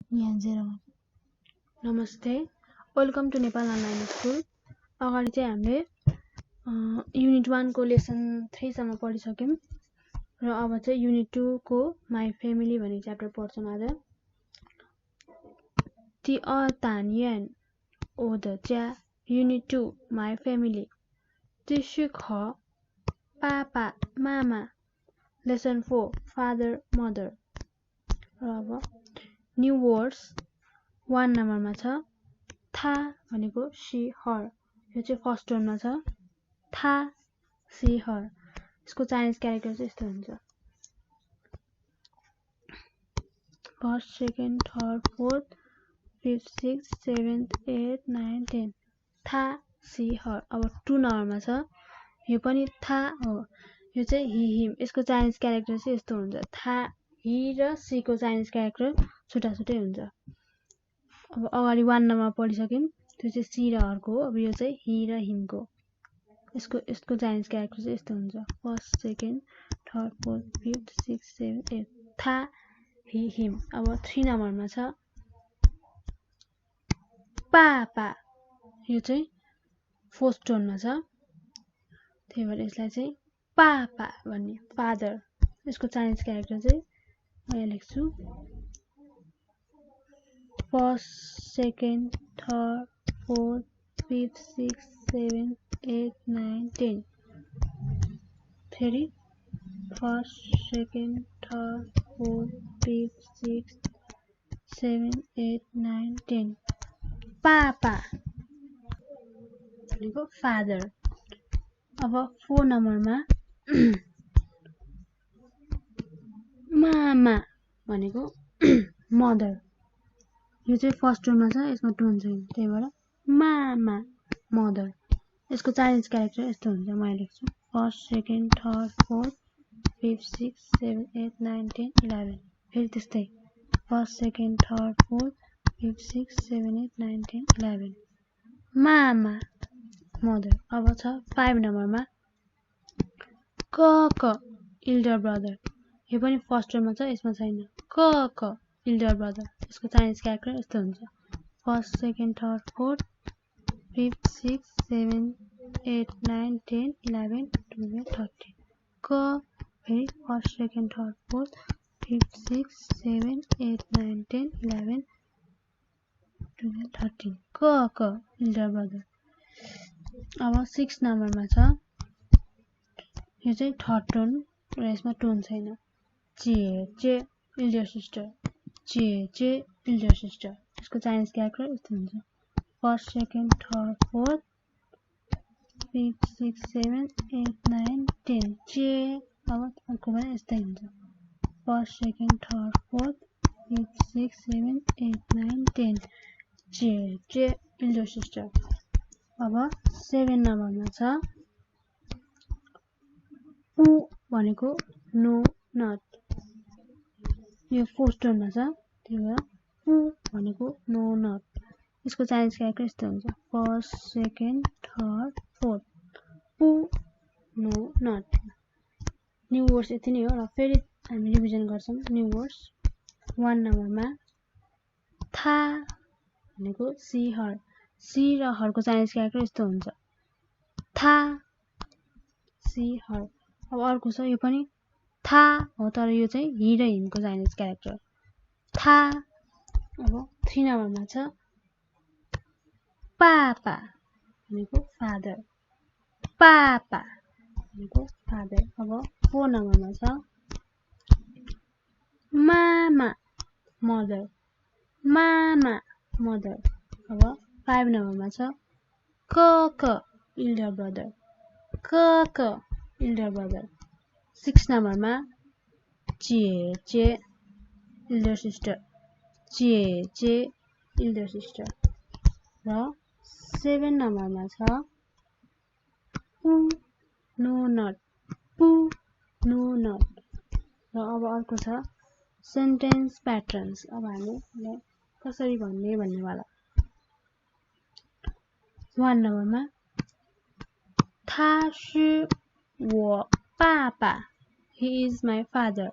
यहाँ 0 मा नमस्ते welcome to Nepal online school अगाडि चाहिँ हामीले युनिट 1 को लेसन 3 सम्म पढिसक्यौं र अब चाहिँ युनिट 2 को माई फ्यामिली भन्ने च्याप्टर पढ्छौं आज ती अ तान यान ओ द च्या युनिट 2 माई फ्यामिली ती सुख पापा मामा लेसन 4 फादर मदर र अब न्यू वर्ड्स 1 नम्बरमा छ था भनेको शी हर यो चाहिँ फर्स्ट वानमा छ था शी हर यसको चाइनिज क्यारेक्टर चाहिँ यस्तो हुन्छ first second third fourth fifth sixth seventh eight nine 10 था शी हर अब 2 नम्बरमा छ यो पनि था हो यो चाहिँ हि हिम यसको चाइनिज क्यारेक्टर चाहिँ यस्तो हुन्छ था हि र सी को चाइनिज क्यारेक्टर छुट्टा छुट्टै हुन्छ अब अगाडि 1 नम्बरमा पढिसक्यौं त्यो चाहिँ सी र हरको हो अब यो चाहिँ हि र हिमको यसको चाइनिज क्यारेक्टर चाहिँ यस्तो हुन्छ first second third fourth fifth sixth seventh eight था हि हिम अब 3 नम्बरमा छ पापा यो चाहिँ फोर्थ टोनमा छ त्यही भएर यसलाई चाहिँ पापा भन्ने फादर यसको चाइनिज क्यारेक्टर चाहिँ म यहाँ लेख्छु first second third fourth fifth sixth seventh eight nine 10 फेरि first second third fourth fifth sixth seventh eight nine 10 पापा भनेको फादर अब 4 नम्बरमा मामा भनेको मदर यो चाहिँ फर्स्ट टोनमा छ यसमा टोन छैन त्यही भएर मामा मदर यसको चाइनिज क्यारेक्टर यस्तो हुन्छ म लेख्छु first second third fourth fifth sixth seventh eight nine 10 11 फेरि त्यस्तै first second third fourth fifth sixth seventh eight nine 10 11 मामा मदर अब छ 5 नम्बरमा क इल्डर ब्रदर यो पनि फर्स्ट टर्ममा छ यसमा छैन क इल्डर ब्रदर यसको चाइनिज क्यारेक्टर यस्तो हुन्छ first second third fourth fifth sixth seventh eight nine 10 11 12 13 क फेरि first second third fourth fifth sixth seventh eight nine 10 11 12 13 क इल्डर ब्रदर अब 6 नम्बरमा छ यो चाहिँ थर्ड टोन र यसमा टोन छैन चे इल्डर सिस्टर चे इल्डर सिस्टर यसको चाइनिज क्यारेक्टर यस्तो हुन्छ first second third fourth fifth sixth seventh eight nine 10 चे अब अर्को पनि यस्तै हुन्छ first second third fourth fifth sixth seventh eight nine 10 चे इल्डर सिस्टर अब 7 नम्बरमा छ ऊ भनेको नो नट यो फोर्थ टोनमा छ त्यही भएर ऊ भनेको नो नट यसको चाइनिज क्यारेक्टर यस्तो हुन्छ फर्स्ट सेकेन्ड थर्ड फोर्थ ऊ नो नट न्यू वर्ड्स यति नै हो र फेरि हामी रिभिजन गर्छौं न्यू वर्ड्स 1 नम्बरमा था भनेको सी र हरको चाइनिज क्यारेक्टर यस्तो हुन्छ था सी हर अब अर्को छ यो पनि था हो तर यो चाहिँ हि र हिमको चाइनिज क्यारेक्टर था अब 3 नम्बरमा छ पापा भनेको फादर पापा भनेको फादर अब 4 नम्बरमा छ मामा मदर अब 5 नम्बरमा छ क इल्डर ब्रदर क इल्डर ब्रदर 6 नम्बरमा चे इल्डर सिस्टर चे इल्डर सिस्टर र 7 नम्बरमा छ पु नो नट र अब अर्को छ सेन्टेन्स प्याटर्न्स अब हामीले कसरी भन्ने भन्नेवाला 1 नम्बरमा他是我爸爸 He is my father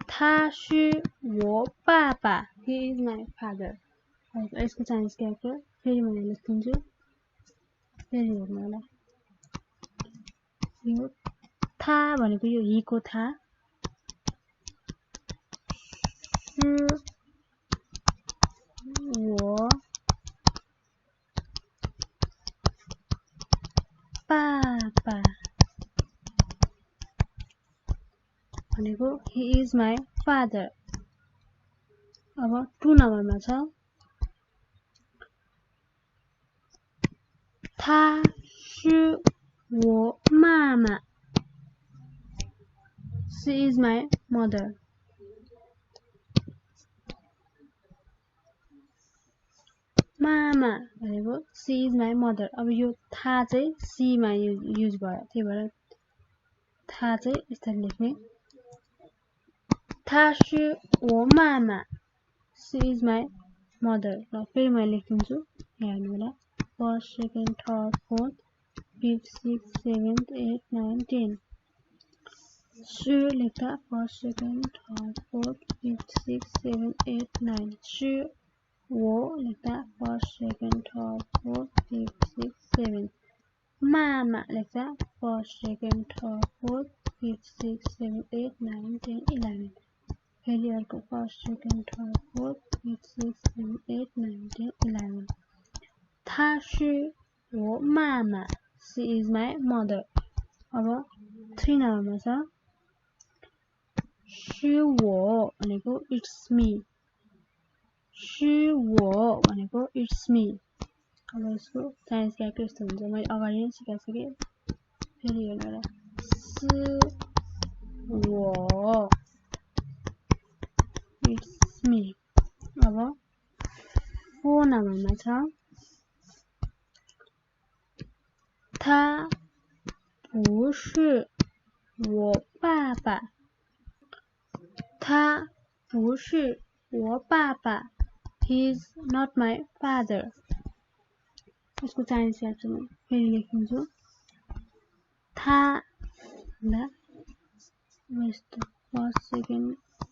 他是我爸爸 he is my father. यसको चाइनिज क्यारेक्टर फेरि म यहाँ लेख्दिन्छु फेरि हेर्नु होला यो था भनेको यो ही को था वो पापा भनेको he is my father. अब 2 नम्बरमा छ她是我妈妈 she is my mother. मामा भनेको she is my mother. अब यो था चाहिँ सी मा युज भयो त्यही भएर था चाहिँ यसरी लेख्ने 她是我妈妈 she is my mother. र फेरि म लेख्दिन्छु यहाँ हेर्नु होला first second third fourth fifth sixth seventh eight nine 10 सी लेख्दा first second third fourth fifth sixth seventh eight nine सी वो लेख्दा first second third fourth fifth sixth seventh मामा लेख्दा first second third fourth fifth sixth seventh eight nine 10 11 फेरि अर्को first second third fourth fifth sixth seventh eight nine 10 11 她是我妈妈 she is my mother. अब 3 नम्बरमा छ 是我भनेको it's me 是我भनेको it's me. अब यसको Chinese character यस्तो हुन्छ मैले अगाडि नै सिकाइसकेँ फेरि हेर्नु होला 是我 it's me. अब 4 नम्बरमा छ他不是我爸爸他不是我爸爸 he is not my father. यसको चाइनिज क्यारेक्टर म फेरि लेखिदिन्छु था भन्दा यस्तो first second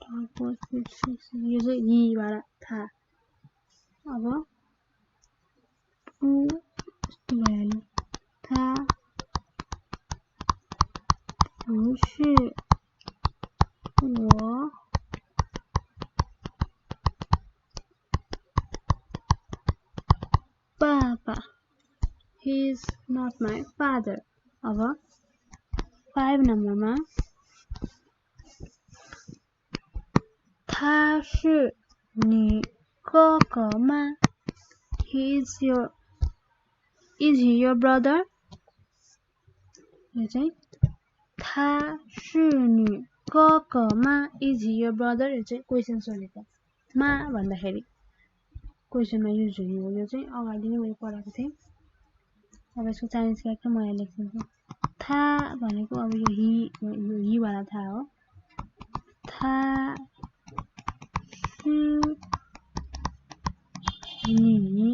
third fourth fifth sixth यो चाहिँ ही वाला था. अब यस्तो भइहाल्यो 他不是我爸爸 he is not my father. अब 5 नम्बरमा 他是你哥哥吗 is he your brother. यो चाहिँ 他是你哥哥吗 is he your brother. यो चाहिँ क्वेसन सोधेको मा भन्दाखेरि क्वेसनमा युज हुने हो. यो चाहिँ अगाडि नै मैले पढाएको थिएँ. अब यसको चाइनिज क्यारेक्टर म यहाँ लेख्दिन्छु था भनेको अब यो ही वाला था हो 他是你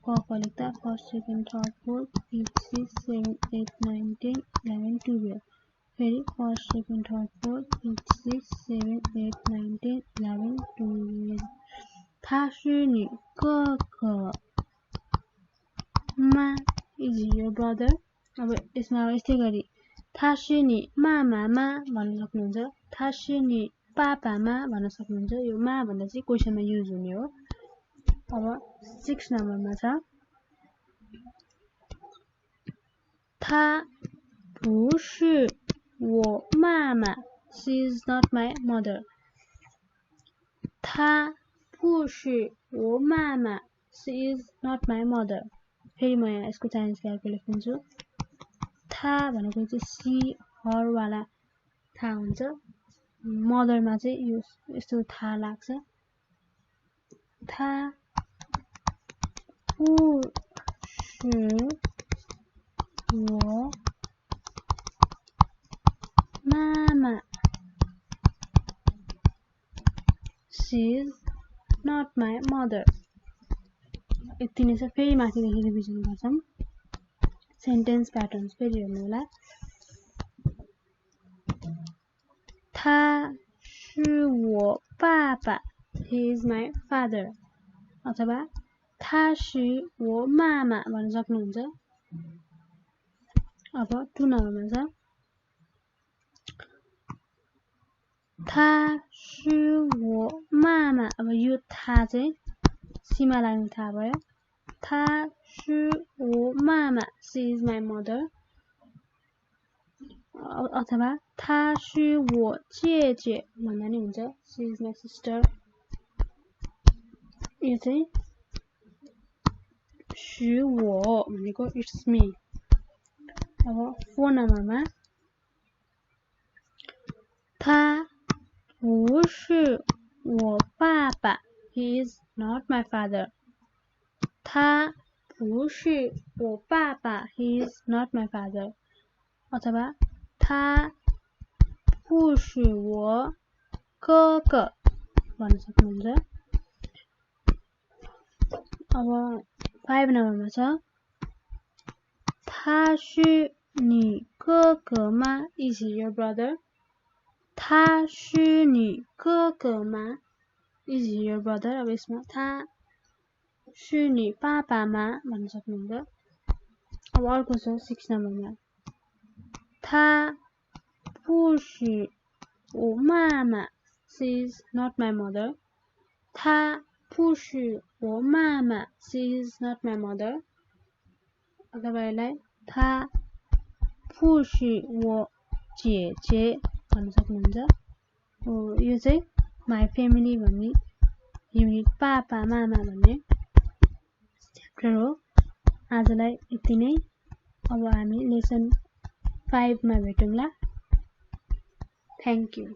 क लेख्दा first second third fourth fifth sixth seventh eight nine 10 11 12 फेरि first second third fourth fifth sixth seventh eight nine 10 11 12 他是你哥哥吗 is he your brother. अब यसमा यस्तै गरी 他是你妈妈吗भन्न सक्नुहुन्छ 他是你पापा मा भन्न सक्नुहुन्छ. यो मा भन्दा चाहिँ क्वेसनमा युज हुने हो. अब 6 नम्बरमा छ 她不是我妈妈 she is not my mother. 她不是我妈妈 she is not my mother. फेरि म यहाँ यसको चाइनिज क्यारेक्टर लेख्दिन्छु था भनेको चाहिँ सी हर वाला था हुन्छ. मदरमा चाहिँ यो यस्तो था लाग्छ 她不是我妈妈 she is not my mother. यति नै छ. फेरि माथिदेखि रिभिजन गर्छौं. सेन्टेन्स प्याटर्न्स फेरि हेर्नु होला. 他是我爸爸 he is my father अथवा 他是我妈妈भन्न सक्नुहुन्छ अब 2 नम्बरमा छ 他是我妈妈अब यो 他चाहिँ सीमा लाग्ने थाहा भयो 他是我妈妈 she is my mother अथवा 她是我姐姐भन्दा नि हुन्छ she is my sister यो चाहिँ 是我भनेको it's me अब 4 नम्बरमा 他不是我爸爸 he is not my father 他不是我爸爸 he is not my father अथवा 他不是我哥哥भन्न सक्नुहुन्छ अब 5 नम्बरमा छ 他是你哥哥吗 is he your brother 他是你哥哥吗 is he your brother अब यसमा 他是你爸爸吗भन्न सक्नुहुन्छ अब अर्को छ 6 नम्बरमा 她不是我妈妈 she is not my mother 她不是我妈妈 she is not my mother अथवा यसलाई 她不是我姐姐भन्न सक्नुहुन्छ यो चाहिँ my family भन्ने युनिट पापा मामा भन्ने च्याप्टर हो आजलाई यति नै अब हामी लेसन 5 मा भेटौँला थ्यांक यू